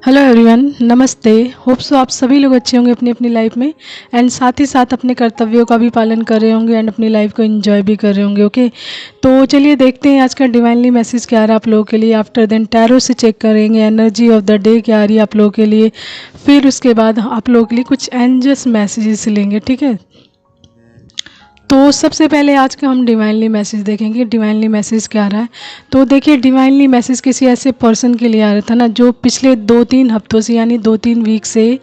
Hello everyone, नमस्ते। Hope so आप सभी लोग अच्छे होंगे अपनी अपनी लाइफ में एंड साथ ही साथ अपने कर्तव्यों का भी पालन कर रहे होंगे एंड अपनी लाइफ को एंजॉय भी कर रहे होंगे। ओके, तो चलिए देखते हैं आज का डिवाइनली मैसेज क्या आ रहा है आप लोगों के लिए। आफ्टर देन टैरो से चेक करेंगे एनर्जी ऑफ द डे क्या आ रही है आप लोगों के लिए। फिर उसके बाद आप लोगों के लिए कुछ एंजल्स मैसेजेस लेंगे, ठीक है। तो सबसे पहले आज का हम डिवाइनली मैसेज देखेंगे, डिवाइनली मैसेज क्या आ रहा है। तो देखिए, डिवाइनली मैसेज किसी ऐसे पर्सन के लिए आ रहा था ना, जो पिछले 2-3 हफ्तों से यानी 2-3 वीक से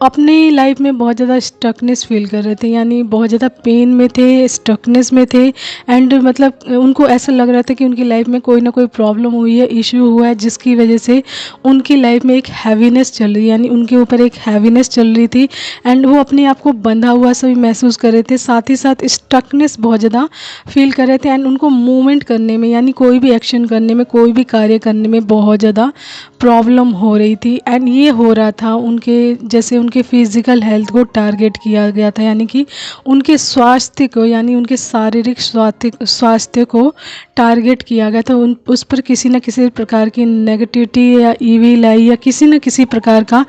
अपनी लाइफ में बहुत ज़्यादा स्टकनेस फील कर रहे थे, यानी बहुत ज़्यादा पेन में थे, स्टकनेस में थे। एंड मतलब उनको ऐसा लग रहा था कि उनकी लाइफ में कोई ना कोई प्रॉब्लम हुई है, इशू हुआ है, जिसकी वजह से उनकी लाइफ में एक हैवीनेस चल रही है, यानी उनके ऊपर एक हैवीनेस चल रही थी। एंड वो अपने आप को बंधा हुआ सभी महसूस कर रहे थे, साथ ही साथ स्टकनेस बहुत ज़्यादा फील कर रहे थे। एंड उनको मूवमेंट करने में, यानी कोई भी एक्शन करने में, कोई भी कार्य करने में बहुत ज़्यादा प्रॉब्लम हो रही थी। एंड ये हो रहा था उनके जैसे उनके फिज़िकल हेल्थ को टारगेट किया गया था, यानी कि उनके स्वास्थ्य को, यानी उनके शारीरिक स्वास्थ्य को टारगेट किया गया था। उस पर किसी न किसी प्रकार की नेगेटिविटी या ईविल आई या किसी न किसी प्रकार का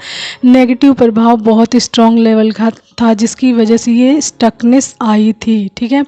नेगेटिव प्रभाव बहुत स्ट्रॉन्ग लेवल का था, जिसकी वजह से ये स्टकनेस आई थी, ठीक है।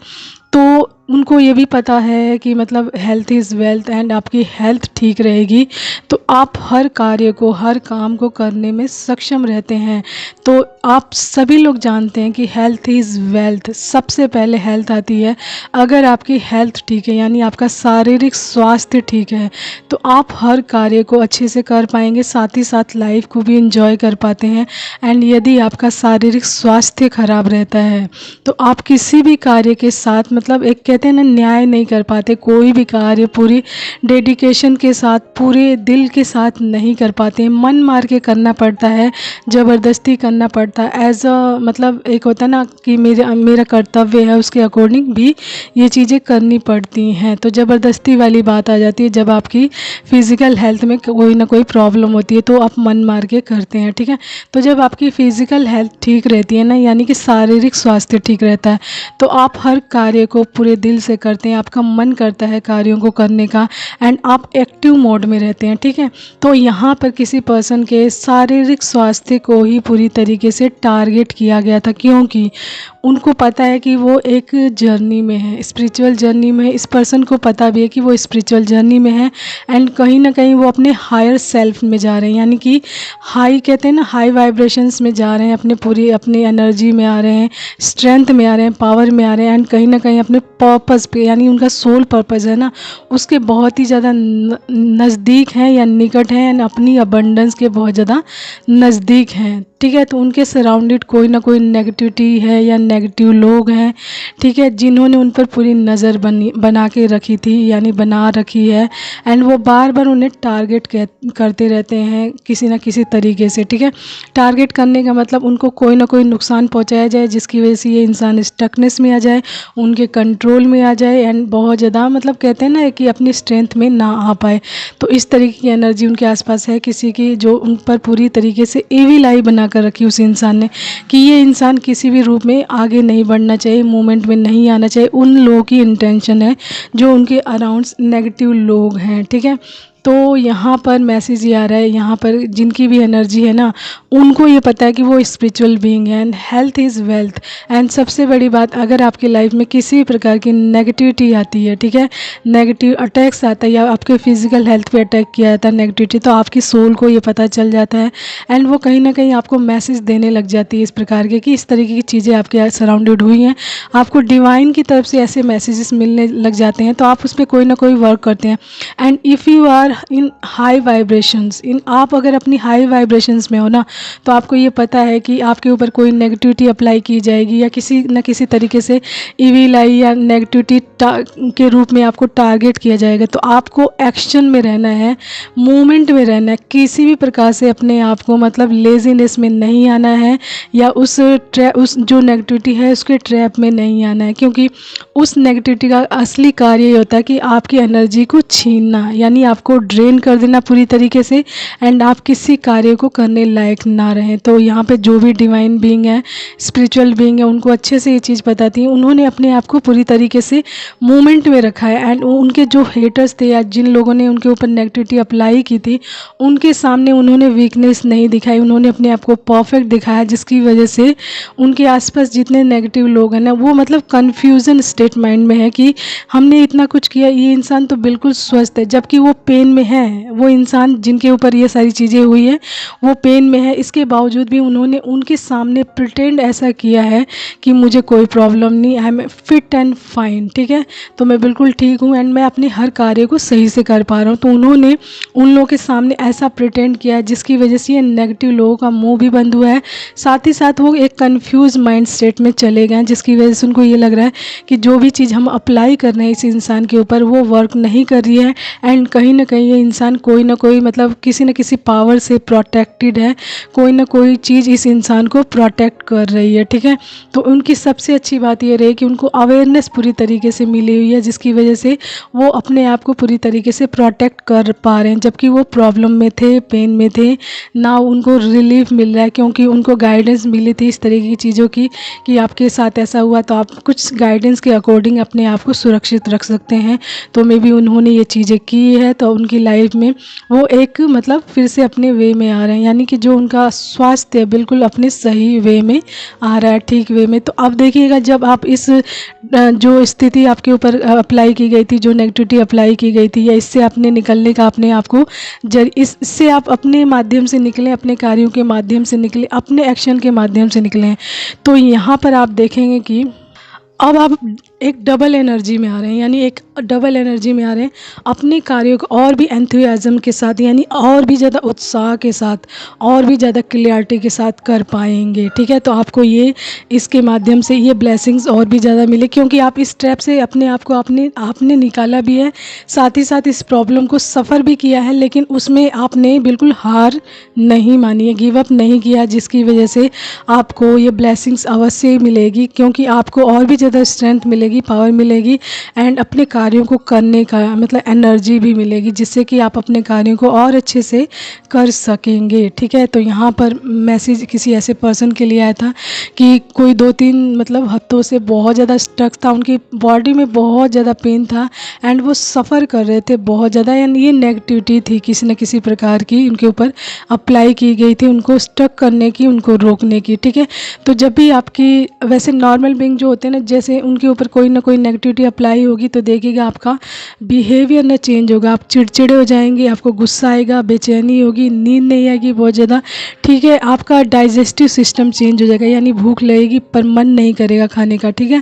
तो उनको ये भी पता है कि मतलब हेल्थ इज़ वेल्थ एंड आपकी हेल्थ ठीक रहेगी तो आप हर कार्य को, हर काम को करने में सक्षम रहते हैं। तो आप सभी लोग जानते हैं कि हेल्थ इज़ वेल्थ, सबसे पहले हेल्थ आती है। अगर आपकी हेल्थ ठीक है, यानी आपका शारीरिक स्वास्थ्य ठीक है, तो आप हर कार्य को अच्छे से कर पाएंगे, साथ ही साथ लाइफ को भी इंजॉय कर पाते हैं। एंड यदि आपका शारीरिक स्वास्थ्य खराब रहता है तो आप किसी भी कार्य के साथ मतलब एक कहते हैं ना, न्याय नहीं कर पाते। कोई भी कार्य पूरी डेडिकेशन के साथ, पूरे दिल के साथ नहीं कर पाते, मन मार के करना पड़ता है, ज़बरदस्ती करना पड़ता है। एज अ मतलब एक होता है ना कि मेरा कर्तव्य है, उसके अकॉर्डिंग भी ये चीज़ें करनी पड़ती हैं। तो ज़बरदस्ती वाली बात आ जाती है जब आपकी फ़िज़िकल हेल्थ में कोई ना कोई प्रॉब्लम होती है, तो आप मन मार के करते हैं, ठीक है। तो जब आपकी फ़िज़िकल हेल्थ ठीक रहती है ना, यानी कि शारीरिक स्वास्थ्य ठीक रहता है, तो आप हर कार्य को पूरे दिल से करते हैं, आपका मन करता है कार्यों को करने का एंड आप एक्टिव मोड में रहते हैं, ठीक है। तो यहाँ पर किसी पर्सन के शारीरिक स्वास्थ्य को ही पूरी तरीके से टारगेट किया गया था, क्योंकि उनको पता है कि वो एक जर्नी में है, स्पिरिचुअल जर्नी में है। इस पर्सन को पता भी है कि वो स्पिरिचुअल जर्नी में है एंड कहीं ना कहीं वो अपने हायर सेल्फ में जा रहे हैं, यानी कि हाई कहते हैं ना, हाई वाइब्रेशंस में जा रहे हैं, अपनी एनर्जी में आ रहे हैं, स्ट्रेंथ में आ रहे हैं, पावर में आ रहे हैं एंड कहीं ना कहीं अपने पर्पस पे, यानी उनका सोल पर्पस है ना, उसके बहुत ही ज़्यादा नज़दीक हैं या निकट हैं एंड अपनी अबंडेंस के बहुत ज़्यादा नज़दीक हैं, ठीक है। तो उनके सराउंडेड कोई ना कोई नेगेटिविटी है या नेगेटिव लोग हैं, ठीक है, जिन्होंने उन पर पूरी नज़र बना के रखी थी, यानी बना रखी है। एंड वो बार बार उन्हें टारगेट करते रहते हैं किसी ना किसी तरीके से, ठीक है। टारगेट करने का मतलब उनको कोई ना कोई नुकसान पहुंचाया जाए, जिसकी वजह से ये इंसान स्टकनेस में आ जाए, उनके कंट्रोल में आ जाए एंड बहुत ज़्यादा मतलब कहते हैं ना कि अपनी स्ट्रेंथ में ना आ पाए। तो इस तरीके की एनर्जी उनके आसपास है किसी की, जो उन पर पूरी तरीके से एविल आई बना कर रखी उस इंसान ने, कि ये इंसान किसी भी रूप में आगे नहीं बढ़ना चाहिए, मूवमेंट में नहीं आना चाहिए। उन लोगों की इंटेंशन है जो उनके अराउंड नेगेटिव लोग हैं, ठीक है। तो यहाँ पर मैसेज ये आ रहा है, यहाँ पर जिनकी भी एनर्जी है ना, उनको ये पता है कि वो स्पिरिचुअल बीइंग है and health is wealth. And सबसे बड़ी बात, अगर आपकी लाइफ में किसी भी प्रकार की नेगेटिविटी आती है, ठीक है, नेगेटिव अटैक्स आता है या आपके फिजिकल हेल्थ पे अटैक किया जाता है नेगेटिविटी, तो आपकी सोल को ये पता चल जाता है एंड वो कहीं ना कहीं आपको मैसेज देने लग जाती है इस प्रकार के कि इस तरीके की चीज़ें आपके सराउंडेड हुई हैं, आपको डिवाइन की तरफ से ऐसे मैसेजेस मिलने लग जाते हैं, तो आप उस पर कोई ना कोई वर्क करते हैं। And if you are in high vibrations, आप अगर अपनी हाई वाइब्रेशंस में हो ना, तो आपको ये पता है कि आपके ऊपर कोई नेगेटिविटी अप्लाई की जाएगी या किसी न किसी तरीके से इविल आई या नेगेटिविटी के रूप में आपको टारगेट किया जाएगा। तो आपको एक्शन में रहना है, मूवमेंट में रहना है, किसी भी प्रकार से अपने आप को मतलब लेजीनेस में नहीं आना है या उस जो नेगेटिविटी है उसके ट्रैप में नहीं आना है, क्योंकि उस नेगेटिविटी का असली कार्य ये होता है कि आपकी एनर्जी को छीनना, यानी आपको ड्रेन कर देना पूरी तरीके से, एंड आप किसी कार्य को करने लायक ना रहें। तो यहाँ पे जो भी डिवाइन बीइंग है, स्पिरिचुअल बीइंग है, उनको अच्छे से ये चीज़ बताती है। उन्होंने अपने आप को पूरी तरीके से मूवमेंट में रखा है, एंड उनके जो हेटर्स थे या जिन लोगों ने उनके ऊपर नेगेटिविटी अप्लाई की थी, उनके सामने उन्होंने वीकनेस नहीं दिखाई, उन्होंने अपने आप को परफेक्ट दिखाया, जिसकी वजह से उनके आसपास जितने नेगेटिव लोग हैं ना, वो मतलब कन्फ्यूज़न स्टेट माइंड में है कि हमने इतना कुछ किया, ये इंसान तो बिल्कुल स्वस्थ है, जबकि वो पेन में है। वो इंसान जिनके ऊपर ये सारी चीज़ें हुई है वो पेन में है, इसके बावजूद भी उन्होंने उनके सामने प्रिटेंड ऐसा किया है कि मुझे कोई प्रॉब्लम नहीं, I am fit and fine, ठीक है, तो मैं बिल्कुल ठीक हूँ एंड मैं अपने हर कार्य को सही से कर पा रहा हूँ। तो उन्होंने उन लोगों के सामने ऐसा प्रिटेंड किया है, जिसकी वजह से ये नेगेटिव लोगों का मुंह भी बंद हुआ है, साथ ही साथ वो एक कंफ्यूज माइंड स्टेट में चले गए हैं, जिसकी वजह से उनको ये लग रहा है कि जो भी चीज़ हम अप्लाई कर रहे हैं इस इंसान के ऊपर वो वर्क नहीं कर रही है, एंड कहीं ना कहीं ये इंसान कोई ना कोई मतलब किसी न किसी पावर से प्रोटेक्टेड है, कोई ना कोई चीज़ इस इंसान को प्रोटेक्ट कर रही है, ठीक है। तो उनकी सबसे अच्छी बात ये रही कि उनको अवेयरनेस पूरी तरीके से मिली हुई है, जिसकी वजह से वो अपने आप को पूरी तरीके से प्रोटेक्ट कर पा रहे हैं, जबकि वो प्रॉब्लम में थे, पेन में थे ना, उनको रिलीफ मिल रहा है क्योंकि उनको गाइडेंस मिली थी इस तरीके की चीज़ों की कि आपके साथ ऐसा हुआ तो आप कुछ गाइडेंस के अकॉर्डिंग अपने आप को सुरक्षित रख सकते हैं। तो मे बी उन्होंने ये चीज़ें की है, तो उनकी लाइफ में वो एक मतलब फिर से अपने वे में आ रहे हैं, यानी कि जो उनका स्वास्थ्य है बिल्कुल अपने सही वे में आ रहा है, ठीक वे में। तो अब देखिएगा जब आप इस जो स्थिति आपके ऊपर अप्लाई की गई थी, जो नेगेटिविटी अप्लाई की गई थी, या इससे आपने निकलने का अपने आप को इससे आप अपने माध्यम से निकलें, अपने कार्यों के माध्यम से निकलें, अपने एक्शन के माध्यम से निकलें, तो यहाँ पर आप देखेंगे कि अब आप एक डबल एनर्जी में आ रहे हैं, यानी एक डबल एनर्जी में आ रहे हैं, अपने कार्यों को और भी एंथुसियाज्म के साथ, यानी और भी ज़्यादा उत्साह के साथ, और भी ज़्यादा क्लियरिटी के साथ कर पाएंगे, ठीक है। तो आपको ये इसके माध्यम से ये ब्लेसिंग्स और भी ज़्यादा मिले, क्योंकि आप इस ट्रैप से अपने आप को आपने निकाला भी है, साथ ही साथ इस प्रॉब्लम को सफ़र भी किया है, लेकिन उसमें आपने बिल्कुल हार नहीं मानी है, गिव अप नहीं किया, जिसकी वजह से आपको ये ब्लेसिंग्स अवश्य ही मिलेगी, क्योंकि आपको और भी स्ट्रेंथ मिलेगी, पावर मिलेगी, एंड अपने कार्यों को करने का मतलब एनर्जी भी मिलेगी, जिससे कि आप अपने कार्यों को और अच्छे से कर सकेंगे, ठीक है। तो यहाँ पर मैसेज किसी ऐसे पर्सन के लिए आया था कि कोई 2-3 मतलब हफ्तों से बहुत ज़्यादा स्ट्रक था, उनकी बॉडी में बहुत ज़्यादा पेन था, एंड वो सफ़र कर रहे थे बहुत ज़्यादा, एंड ये नेगेटिविटी थी किसी न किसी प्रकार की उनके ऊपर अप्लाई की गई थी, उनको स्ट्रक करने की, उनको रोकने की, ठीक है। तो जब भी आपकी वैसे नॉर्मल बीइंग जो होते हैं ना, जैसे उनके ऊपर कोई ना कोई नेगेटिविटी अप्लाई होगी तो देखिएगा आपका बिहेवियर ना चेंज होगा, आप चिड़चिड़े हो जाएंगे, आपको गुस्सा आएगा, बेचैनी होगी, नींद नहीं आएगी बहुत ज़्यादा, ठीक है। आपका डाइजेस्टिव सिस्टम चेंज हो जाएगा, यानी भूख लगेगी पर मन नहीं करेगा खाने का, ठीक है।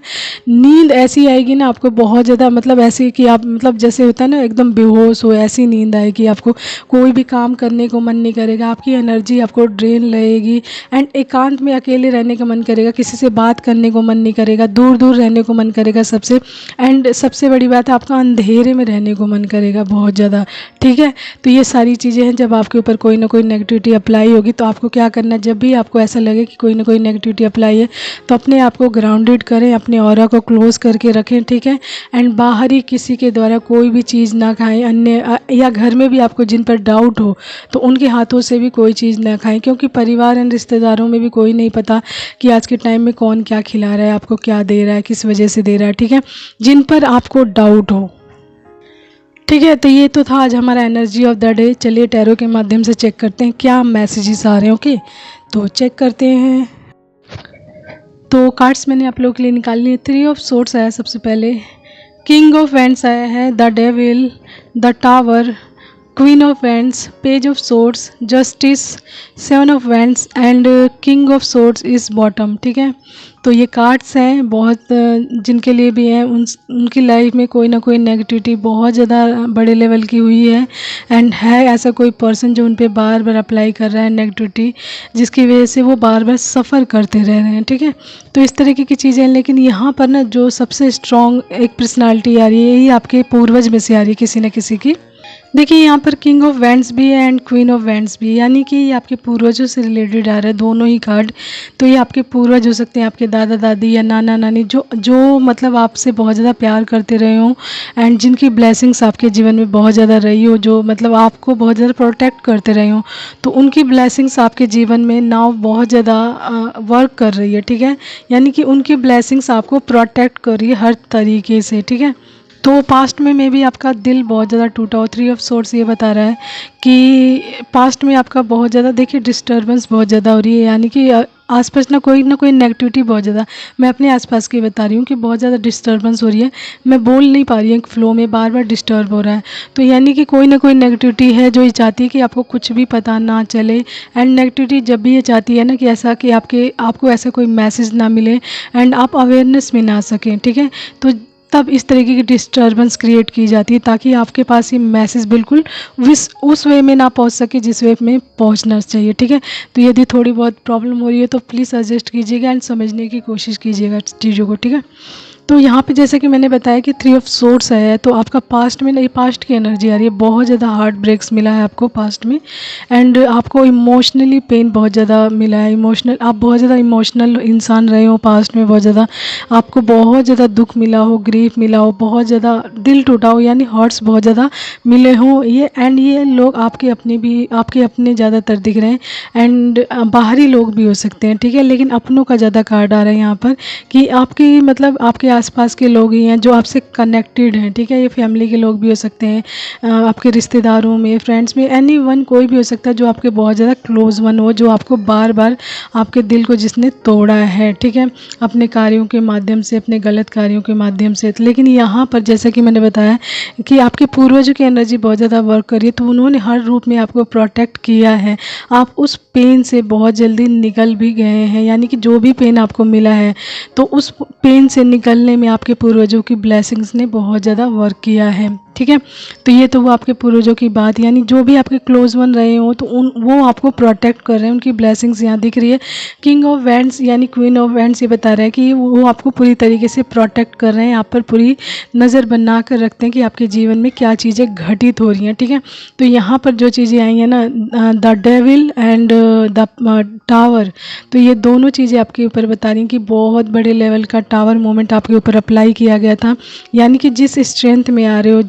नींद ऐसी आएगी ना आपको बहुत ज़्यादा, मतलब ऐसी कि आप मतलब जैसे होता है ना एकदम बेहोश हो, ऐसी नींद आएगी, आपको कोई भी काम करने को मन नहीं करेगा, आपकी एनर्जी आपको ड्रेन लगेगी, एंड एकांत में अकेले रहने का मन करेगा, किसी से बात करने को मन नहीं करेगा, दूर दूर रहने को मन करेगा सबसे, एंड सबसे बड़ी बात है आपका अंधेरे में रहने को मन करेगा बहुत ज़्यादा, ठीक है। तो ये सारी चीज़ें हैं, जब आपके ऊपर कोई ना कोई नेगेटिविटी अप्लाई होगी तो आपको क्या करना है, जब भी आपको ऐसा लगे कि कोई ना कोई नेगेटिविटी अप्लाई है तो अपने आप को ग्राउंडेड करें, अपने ऑरा को क्लोज करके रखें, ठीक है। एंड बाहरी किसी के द्वारा कोई भी चीज़ ना खाएं, अन्य या घर में भी आपको जिन पर डाउट हो तो उनके हाथों से भी कोई चीज़ ना खाएं, क्योंकि परिवार एंड रिश्तेदारों में भी कोई नहीं पता कि आज के टाइम में कौन क्या खिला रहा है, आपको क्या दे रहा है, किस वजह से दे रहा है, ठीक है, जिन पर आपको डाउट हो, ठीक है। तो ये तो था आज हमारा एनर्जी ऑफ द डे। चलिए टैरो के माध्यम से चेक करते हैं क्या मैसेजेस आ रहे हैं, ओके। तो चेक करते हैं। तो कार्ड्स मैंने आप लोगों के लिए निकाल लिए। 3 ऑफ सोर्ड्स आया सबसे पहले, किंग ऑफ वैंड्स आया है, the devil, the tower, queen of wands, page of swords, justice, 7 of wands and king of swords is bottom, ठीक है। तो ये कार्ड्स हैं बहुत जिनके लिए भी हैं, उनकी लाइफ में कोई ना कोई नेगेटिविटी बहुत ज़्यादा बड़े लेवल की हुई है, एंड है ऐसा कोई पर्सन जो उन पे बार बार अप्लाई कर रहा है नेगेटिविटी, जिसकी वजह से वो बार बार सफ़र करते रह रहे हैं, ठीक है। तो इस तरीके की चीज़ें हैं, लेकिन यहाँ पर ना जो सबसे स्ट्रॉन्ग एक पर्सनालिटी आ रही है, यही आपके पूर्वज में से आ रही है किसी न किसी की, देखिए यहाँ पर किंग ऑफ वैंड्स भी है एंड क्वीन ऑफ वैंड्स भी है, यानी कि ये आपके पूर्वजों से रिलेटेड आ रहा है दोनों ही कार्ड। तो ये आपके पूर्वज हो सकते हैं, आपके दादा दादी या नाना नानी, जो जो मतलब आपसे बहुत ज़्यादा प्यार करते रहे हों एंड जिनकी ब्लेसिंग्स आपके जीवन में बहुत ज़्यादा रही हो, जो मतलब आपको बहुत ज़्यादा प्रोटेक्ट करते रहे हों, तो उनकी ब्लेसिंग्स आपके जीवन में नाउ बहुत ज़्यादा वर्क कर रही है, ठीक है। यानी कि उनकी ब्लेसिंग्स आपको प्रोटेक्ट कर रही है हर तरीके से, ठीक है। तो पास्ट में भी आपका दिल बहुत ज़्यादा टूटा हो। 3 ऑफ सोर्ड्स ये बता रहा है कि पास्ट में आपका बहुत ज़्यादा देखिए डिस्टर्बेंस बहुत ज़्यादा हो रही है, यानी कि आसपास ना कोई नेगेटिविटी बहुत ज़्यादा, मैं अपने आसपास की बता रही हूँ कि बहुत ज़्यादा डिस्टर्बेंस हो रही है, मैं बोल नहीं पा रही हूँ, फ्लो में बार बार डिस्टर्ब हो रहा है। तो यानी कि कोई ना कोई नेगेटिविटी है जो ये चाहती है कि आपको कुछ भी पता ना चले। एंड नेगेटिविटी जब भी ये चाहती है ना कि ऐसा कि आपको ऐसा कोई मैसेज ना मिले एंड आप अवेयरनेस में ना आ सकें, ठीक है। तो तब इस तरीके की डिस्टर्बेंस क्रिएट की जाती है ताकि आपके पास ये मैसेज बिल्कुल उस वे में ना पहुंच सके जिस वे में पहुंचना चाहिए, ठीक है। तो यदि थोड़ी बहुत प्रॉब्लम हो रही है तो प्लीज़ सजेस्ट कीजिएगा एंड समझने की कोशिश कीजिएगा चीज़ों को, ठीक है। तो यहाँ पे जैसे कि मैंने बताया कि 3 ऑफ सोर्ड्स है, तो आपका पास्ट में ना, ये पास्ट की एनर्जी आ रही है, बहुत ज़्यादा हार्ट ब्रेक्स मिला है आपको पास्ट में एंड आपको इमोशनली पेन बहुत ज़्यादा मिला है। आप बहुत ज़्यादा इमोशनल इंसान रहे हो पास्ट में, बहुत ज़्यादा आपको बहुत ज़्यादा दुख मिला हो, ग्रीफ मिला हो, बहुत ज़्यादा दिल टूटा हो, यानी हर्ट्स बहुत ज़्यादा मिले हों। ये लोग आपके अपने ज़्यादातर दिख रहे हैं एंड बाहरी लोग भी हो सकते हैं, ठीक है। लेकिन अपनों का ज़्यादा कार्ड आ रहा है यहाँ पर कि आपकी मतलब आपके आसपास के लोग ही हैं जो आपसे कनेक्टेड हैं, ठीक है। ये फैमिली के लोग भी हो सकते हैं, आपके रिश्तेदारों में, फ्रेंड्स में, एनीवन कोई भी हो सकता है जो आपके बहुत ज़्यादा क्लोज वन हो, जो आपको बार बार आपके दिल को जिसने तोड़ा है, ठीक है, अपने कार्यों के माध्यम से, अपने गलत कार्यों के माध्यम से। लेकिन यहाँ पर जैसा कि मैंने बताया कि आपके पूर्वजों की एनर्जी बहुत ज़्यादा वर्क कर रही है, तो उन्होंने हर रूप में आपको प्रोटेक्ट किया है। आप उस पेन से बहुत जल्दी निकल भी गए हैं, यानी कि जो भी पेन आपको मिला है तो उस पेन से निकलने में आपके पूर्वजों की ब्लेसिंग्स ने बहुत ज़्यादा वर्क किया है, ठीक है। तो ये तो वो आपके पूर्वजों की बात, यानी जो भी आपके क्लोज वन रहे हो तो वो आपको प्रोटेक्ट कर रहे हैं, उनकी ब्लेसिंग्स यहाँ दिख रही है। किंग ऑफ वैंड्स यानी क्वीन ऑफ वैंड्स ये बता रहा है कि वो आपको पूरी तरीके से प्रोटेक्ट कर रहे हैं, आप पर पूरी नज़र बना कर रखते हैं कि आपके जीवन में क्या चीज़ें घटित हो रही हैं, ठीक है। तो यहाँ पर जो चीज़ें आई हैं ना, the devil and the tower, तो ये दोनों चीज़ें आपके ऊपर बता रही हैं कि बहुत बड़े लेवल का टावर मोमेंट आपके ऊपर अप्लाई किया गया था। यानी कि जिस स्ट्रेंथ में आ रहे हो,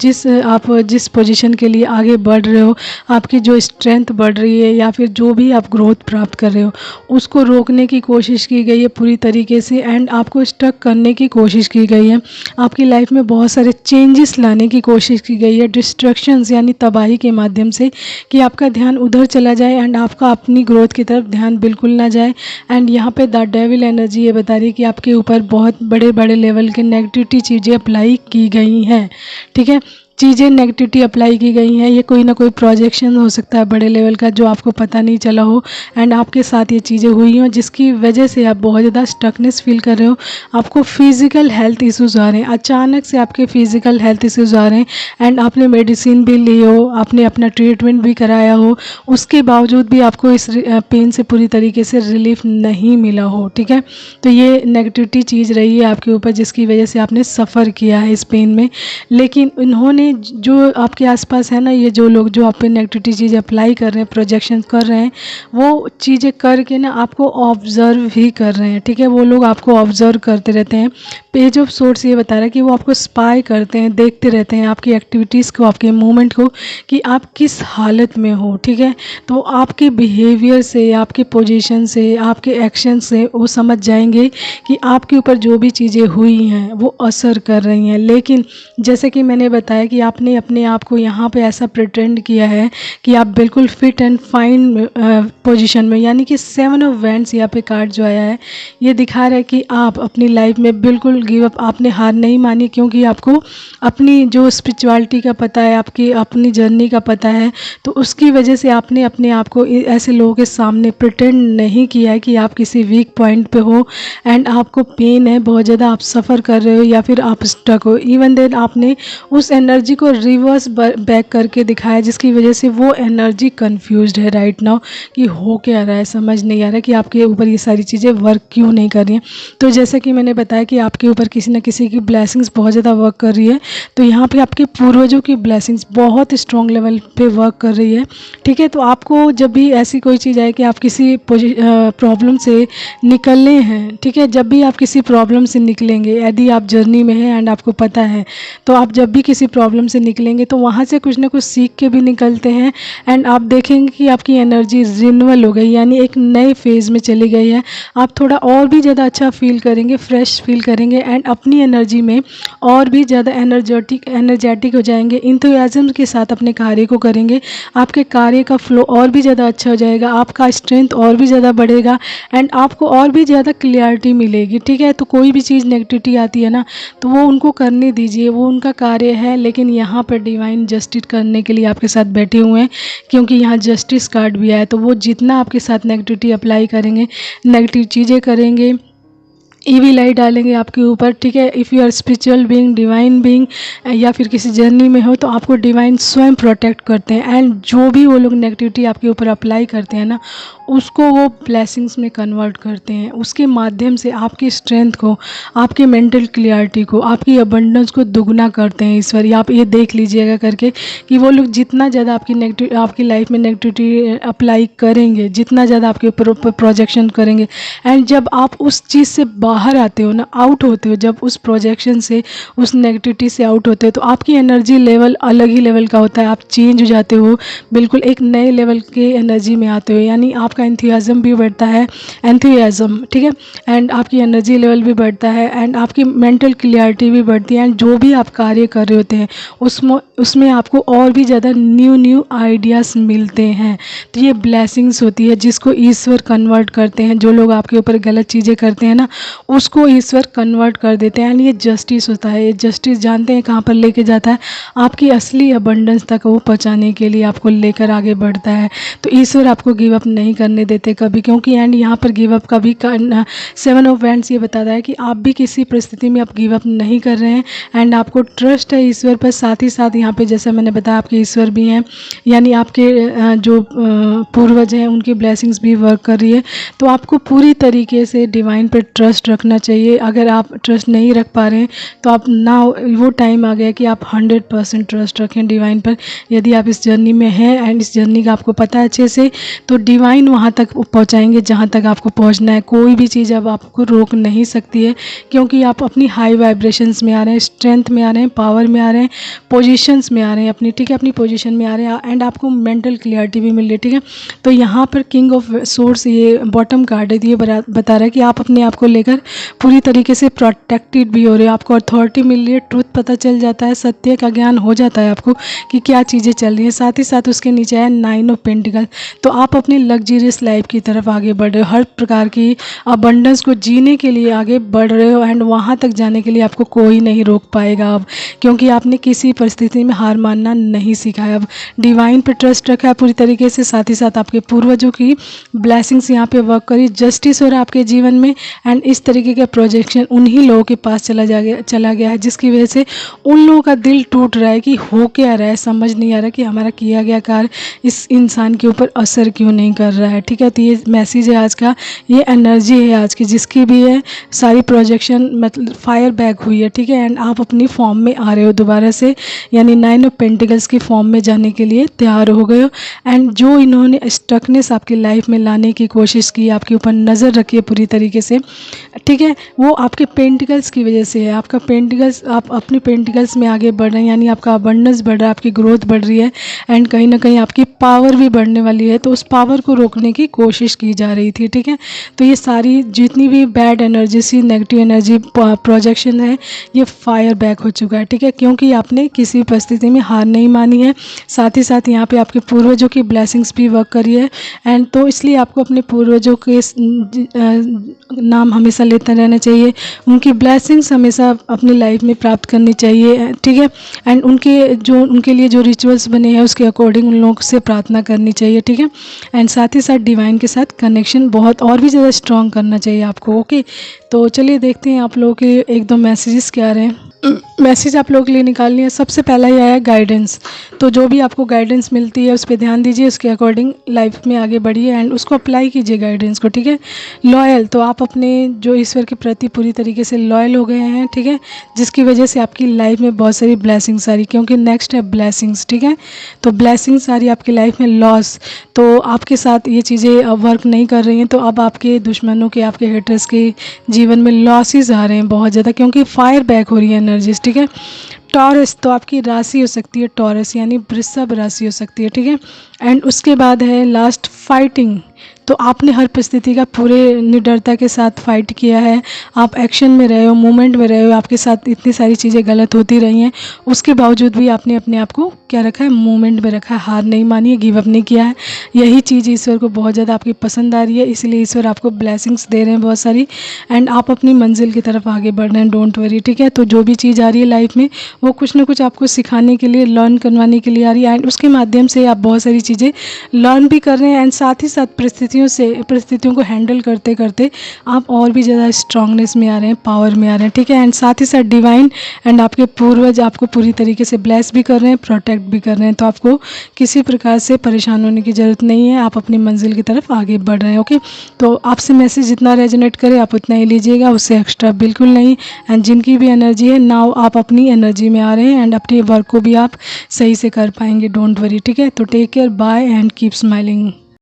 आप जिस पोजीशन के लिए आगे बढ़ रहे हो, आपकी जो स्ट्रेंथ बढ़ रही है या फिर जो भी आप ग्रोथ प्राप्त कर रहे हो, उसको रोकने की कोशिश की गई है पूरी तरीके से एंड आपको स्टक करने की कोशिश की गई है। आपकी लाइफ में बहुत सारे चेंजेस लाने की कोशिश की गई है, डिस्ट्रैक्शंस यानी तबाही के माध्यम से, कि आपका ध्यान उधर चला जाए एंड आपका अपनी ग्रोथ की तरफ ध्यान बिल्कुल ना जाए। एंड यहाँ पे द डेविल एनर्जी ये बता रही है कि आपके ऊपर बहुत बड़े बड़े लेवल के नेगेटिविटी चीज़ें अप्लाई की गई हैं, ठीक है। चीज़ें नेगेटिविटी अप्लाई की गई हैं, ये कोई ना कोई प्रोजेक्शन हो सकता है बड़े लेवल का जो आपको पता नहीं चला हो एंड आपके साथ ये चीज़ें हुई हों जिसकी वजह से आप बहुत ज़्यादा स्टकनेस फील कर रहे हो। आपको फिज़िकल हेल्थ इश्यूज़ आ रहे हैं, अचानक से आपके फिज़िकल हेल्थ इश्यूज़ आ रहे हैं एंड आपने मेडिसिन भी ली हो, आपने अपना ट्रीटमेंट भी कराया हो, उसके बावजूद भी आपको इस पेन से पूरी तरीके से रिलीफ नहीं मिला हो, ठीक है। तो ये नेगेटिविटी चीज़ रही है आपके ऊपर जिसकी वजह से आपने सफ़र किया है इस पेन में। लेकिन इन्होंने जो आपके आसपास है ना, ये जो लोग जो आप पे नेगेटिविटी चीज़ अप्लाई कर रहे हैं, प्रोजेक्शन कर रहे हैं, वो चीज़ें करके ना आपको ऑब्ज़र्व ही कर रहे हैं, ठीक है। वो लोग आपको ऑब्ज़र्व करते रहते हैं। पेज ऑफ सोर्ड्स ये बता रहा है कि वो आपको स्पाई करते हैं, देखते रहते हैं आपकी एक्टिविटीज़ को, आपके मूवमेंट को, कि आप किस हालत में हो, ठीक है। तो आपके बिहेवियर से, आपके पोजीशन से, आपके एक्शन से वो समझ जाएंगे कि आपके ऊपर जो भी चीज़ें हुई हैं वो असर कर रही हैं। लेकिन जैसे कि मैंने बताया कि आपने अपने आप को यहाँ पे ऐसा प्रिटेंड किया है कि आप बिल्कुल फिट एंड फाइन पोजीशन में, यानी कि 7 ऑफ वैंड्स यहाँ पे कार्ड जो आया है ये दिखा रहा है कि आप अपनी लाइफ में बिल्कुल गिव अप, आपने हार नहीं मानी, क्योंकि आपको अपनी जो स्पिरिचुअलिटी का पता है, आपकी अपनी जर्नी का पता है। तो उसकी वजह से आपने अपने आप को ऐसे लोगों के सामने प्रिटेंड नहीं किया है कि आप किसी वीक पॉइंट पे हो एंड आपको पेन है, बहुत ज़्यादा आप सफ़र कर रहे हो या फिर आप स्टक हो। इवन देन आपने उस एनर्जी एनर्जी को रिवर्स बैक करके दिखाया, जिसकी वजह से वो एनर्जी कंफ्यूज्ड है राइट नाउ कि हो क्या रहा है, समझ नहीं आ रहा कि आपके ऊपर ये सारी चीज़ें वर्क क्यों नहीं कर रही हैं। तो जैसा कि मैंने बताया कि आपके ऊपर किसी न किसी की ब्लेसिंग्स बहुत ज़्यादा वर्क कर रही है, तो यहाँ पे आपके पूर्वजों की ब्लेसिंग्स बहुत स्ट्रॉन्ग लेवल पे वर्क कर रही है। ठीक है, तो आपको जब भी ऐसी कोई चीज़ आए कि आप किसी प्रॉब्लम से निकलने हैं, ठीक है, जब भी आप किसी प्रॉब्लम से निकलेंगे, यदि आप जर्नी में हैं एंड आपको पता है, तो आप जब भी किसी प्रॉब्लम से निकलेंगे तो वहाँ से कुछ ना कुछ सीख के भी निकलते हैं एंड आप देखेंगे कि आपकी एनर्जी रिन्यूअल हो गई, यानी एक नए फेज़ में चली गई है। आप थोड़ा और भी ज़्यादा अच्छा फील करेंगे, फ्रेश फील करेंगे एंड अपनी एनर्जी में और भी ज़्यादा एनर्जेटिक हो जाएंगे। इंथुसियाज्म के साथ अपने कार्य को करेंगे, आपके कार्य का फ्लो और भी ज़्यादा अच्छा हो जाएगा, आपका स्ट्रेंथ और भी ज़्यादा बढ़ेगा एंड आपको और भी ज़्यादा क्लियरिटी मिलेगी। ठीक है, तो कोई भी चीज़ नेगेटिविटी आती है ना, तो वो उनको करने दीजिए, वो उनका कार्य है। लेकिन यहाँ पर डिवाइन जस्टिस करने के लिए आपके साथ बैठे हुए हैं, क्योंकि यहाँ जस्टिस कार्ड भी आया, तो वो जितना आपके साथ नेगेटिविटी अप्लाई करेंगे, नेगेटिव चीज़ें करेंगे, ईवी लाइट डालेंगे आपके ऊपर। ठीक है, if you are spiritual being, divine being या फिर किसी जर्नी में हो, तो आपको डिवाइन स्वयं प्रोटेक्ट करते हैं एंड जो भी वो लोग नेगेटिविटी आपके ऊपर अप्लाई करते हैं ना, उसको वो ब्लेसिंग्स में कन्वर्ट करते हैं। उसके माध्यम से आपकी स्ट्रेंथ को, आपकी मेंटल क्लियरिटी को, आपकी अबंडेंस को दुगना करते हैं ईश्वर। आप ये देख लीजिएगा करके कि वो लोग जितना ज़्यादा आपकी लाइफ में नेगेटिविटी अप्लाई करेंगे, जितना ज़्यादा आपके ऊपर प्रोजेक्शन करेंगे एंड जब आप उस चीज़ से बाहर आते हो ना, आउट होते हो, जब उस प्रोजेक्शन से, उस नेगेटिविटी से आउट होते हो, तो आपकी एनर्जी लेवल अलग ही लेवल का होता है। आप चेंज हो जाते हो, बिल्कुल एक नए लेवल के एनर्जी में आते हो, यानी आपका एंथुसियाज्म भी बढ़ता है, ठीक है, एंड आपकी एनर्जी लेवल भी बढ़ता है एंड आपकी मेंटल क्लियरिटी भी बढ़ती है एंड जो भी आप कार्य कर रहे होते हैं उसमें आपको और भी ज़्यादा न्यू आइडियाज़ मिलते हैं। तो ये ब्लेसिंग्स होती है जिसको ईश्वर कन्वर्ट करते हैं। जो लोग आपके ऊपर गलत चीज़ें करते हैं ना, उसको ईश्वर कन्वर्ट कर देते हैं एंड ये जस्टिस होता है। ये जस्टिस जानते हैं कहाँ पर लेके जाता है, आपकी असली अबंडेंस तक वो पहुँचाने के लिए आपको लेकर आगे बढ़ता है। तो ईश्वर आपको गिव अप नहीं करने देते कभी, क्योंकि एंड यहाँ पर गिव अप कभी 7 ऑफ वैंड्स ये बताता है कि आप भी किसी परिस्थिति में आप गिव अप नहीं कर रहे हैं एंड आपको ट्रस्ट है ईश्वर पर। साथ ही साथ यहाँ पे जैसा मैंने बताया आपके ईश्वर भी हैं, यानी आपके जो पूर्वज हैं उनकी ब्लेसिंग्स भी वर्क कर रही है। तो आपको पूरी तरीके से डिवाइन पर ट्रस्ट रखना चाहिए। अगर आप ट्रस्ट नहीं रख पा रहे हैं तो आप ना, वो टाइम आ गया कि आप 100% ट्रस्ट रखें डिवाइन पर। यदि आप इस जर्नी में हैं एंड इस जर्नी का आपको पता है अच्छे से, तो डिवाइन वहाँ तक पहुँचाएंगे जहाँ तक आपको पहुँचना है। कोई भी चीज़ अब आपको रोक नहीं सकती है, क्योंकि आप अपनी हाई वाइब्रेशंस में आ रहे हैं, स्ट्रेंथ में आ रहे हैं, पावर में आ रहे हैं, पोजीशंस में आ रहे हैं अपनी, ठीक है, अपनी पोजीशन में आ रहे हैं एंड आपको मेंटल क्लियरिटी भी मिल रही है। ठीक है, तो यहाँ पर किंग ऑफ सोर्स ये बॉटम कार्ड है, ये बता रहा है कि आप अपने आप को लेकर पूरी तरीके से प्रोटेक्टेड भी हो रहे हो, आपको अथॉरिटी मिल रही है, ट्रुथ पता चल जाता है, सत्य का ज्ञान हो जाता है आपको कि क्या चीज़ें चल रही हैं। साथ ही साथ उसके नीचे है 9 ऑफ पेंटिकल, तो आप अपनी लग्जरियस लाइफ की तरफ आगे बढ़ रहे हो, हर प्रकार की अबंडेंस को जीने के लिए आगे बढ़ रहे हो एंड वहाँ तक जाने के लिए आपको कोई नहीं रोक पाएगा अब, क्योंकि आपने किसी परिस्थिति में हार मानना नहीं सीखा है। अब डिवाइन पर ट्रस्ट रखा है पूरी तरीके से, साथ ही साथ आपके पूर्वजों की ब्लेसिंग्स यहाँ पे वर्क करी, जस्टिस हो रहा है आपके जीवन में एंड इस तरीके का प्रोजेक्शन उन्हीं लोगों के पास चला गया है, जिसकी वजह से उन लोगों का दिल टूट रहा है कि हो क्या रहा है, समझ नहीं आ रहा कि हमारा किया गया कार्य इस इंसान के ऊपर असर क्यों नहीं कर रहा है। ठीक है, तो ये मैसेज है आज का, ये एनर्जी है आज की, जिसकी भी है सारी प्रोजेक्शन मतलब फायर बैक हुई है। ठीक है, एंड आप अपनी फॉर्म में आ रहे हो दोबारा से, यानी 9 ऑफ पेंटिकल्स की फॉर्म में जाने के लिए तैयार हो गए हो एंड जो इन्होंने स्टकनेस आपकी लाइफ में लाने की कोशिश की, आपके ऊपर नज़र रखी है पूरी तरीके से, ठीक है, वो आपके पेंटिकल्स की वजह से है। आपका पेंटिकल्स, आप अपनी पेंटिकल्स में आगे बढ़ रहे हैं, यानी आपका अबंडेंस बढ़ रहा है, आपकी ग्रोथ बढ़ रही है एंड कहीं ना कहीं आपकी पावर भी बढ़ने वाली है। तो उस पावर को रोकने की कोशिश की जा रही थी। ठीक है, तो ये सारी जितनी भी बैड एनर्जी सी, नेगेटिव एनर्जी प्रोजेक्शन है, ये फायर बैक हो चुका है। ठीक है, क्योंकि आपने किसी परिस्थिति में हार नहीं मानी है। साथ ही साथ यहाँ पे आपके पूर्वजों की ब्लेसिंग्स भी वर्क करी है एंड तो इसलिए आपको अपने पूर्वजों के नाम हमेशा लेते रहना चाहिए, उनकी ब्लेसिंग्स हमेशा अपनी लाइफ में प्राप्त करनी चाहिए। ठीक है, एंड उनके लिए जो रिचुअल्स बने हैं उसके अकॉर्डिंग उन लोगों से प्रार्थना करनी चाहिए। ठीक है, एंड साथ ही साथ डिवाइन के साथ कनेक्शन बहुत और भी ज़्यादा स्ट्रॉन्ग करना चाहिए आपको। ओके, तो चलिए देखते हैं आप लोगों के 1-2 मैसेजेस क्या आ रहे हैं। मैसेज आप लोगों के लिए निकालनी है। सबसे पहला ही आया गाइडेंस। तो जो भी आपको गाइडेंस मिलती है उस पर ध्यान दीजिए, उसके अकॉर्डिंग लाइफ में आगे बढ़िए एंड उसको अप्लाई कीजिए गाइडेंस को, ठीक है। लॉयल, तो आप अपने जो ईश्वर के प्रति पूरी तरीके से लॉयल हो गए हैं, ठीक है, जिसकी वजह से आपकी लाइफ में बहुत सारी ब्लेसिंग्स आ रही, क्योंकि नेक्स्ट है ब्लेसिंग्स, ठीक है। तो ब्लेसिंग्स आ रही आपकी लाइफ में। लॉस, तो आपके साथ ये चीज़ें वर्क नहीं कर रही हैं, तो अब आपके दुश्मनों के, आपके हेटर्स के जीवन में लॉसेस आ रहे हैं बहुत ज़्यादा, क्योंकि फायर बैक हो रही है एनर्जीज, ठीक है। टॉरस, तो आपकी राशि हो सकती है टॉरस, यानी वृषभ राशि हो सकती है, ठीक है। एंड उसके बाद है लास्ट फाइटिंग। तो आपने हर परिस्थिति का पूरे निडरता के साथ फाइट किया है, आप एक्शन में रहे हो, मूवमेंट में रहे हो, आपके साथ इतनी सारी चीज़ें गलत होती रही हैं, उसके बावजूद भी आपने अपने आप को क्या रखा है, मूवमेंट में रखा है, हार नहीं मानी है, गिव अप नहीं किया है। यही चीज़ ईश्वर को बहुत ज़्यादा आपकी पसंद आ रही है, इसलिए ईश्वर आपको ब्लेसिंग्स दे रहे हैं बहुत सारी, एंड आप अपनी मंजिल की तरफ आगे बढ़ रहे हैं, डोंट वरी, ठीक है। तो जो भी चीज़ आ रही है लाइफ में वो कुछ ना कुछ आपको सिखाने के लिए, लर्न करवाने के लिए आ रही है, एंड उसके माध्यम से आप बहुत सारी चीज़ें लर्न भी कर रहे हैं, एंड साथ ही साथ परिस्थितियों को हैंडल करते करते आप और भी ज़्यादा स्ट्रांगनेस में आ रहे हैं, पावर में आ रहे हैं, ठीक है। एंड साथ ही साथ डिवाइन एंड आपके पूर्वज आपको पूरी तरीके से ब्लेस भी कर रहे हैं, प्रोटेक्ट भी कर रहे हैं, तो आपको किसी प्रकार से परेशान होने की ज़रूरत नहीं है, आप अपनी मंजिल की तरफ आगे बढ़ रहे हैं, ओके। तो आपसे मैसेज जितना रेजोनेट करे आप उतना ही लीजिएगा, उससे एक्स्ट्रा बिल्कुल नहीं। एंड जिनकी भी एनर्जी है नाउ, आप अपनी एनर्जी में आ रहे हैं एंड अपने वर्क को भी आप सही से कर पाएंगे, डोंट वरी, ठीक है। तो take care, bye and keep smiling.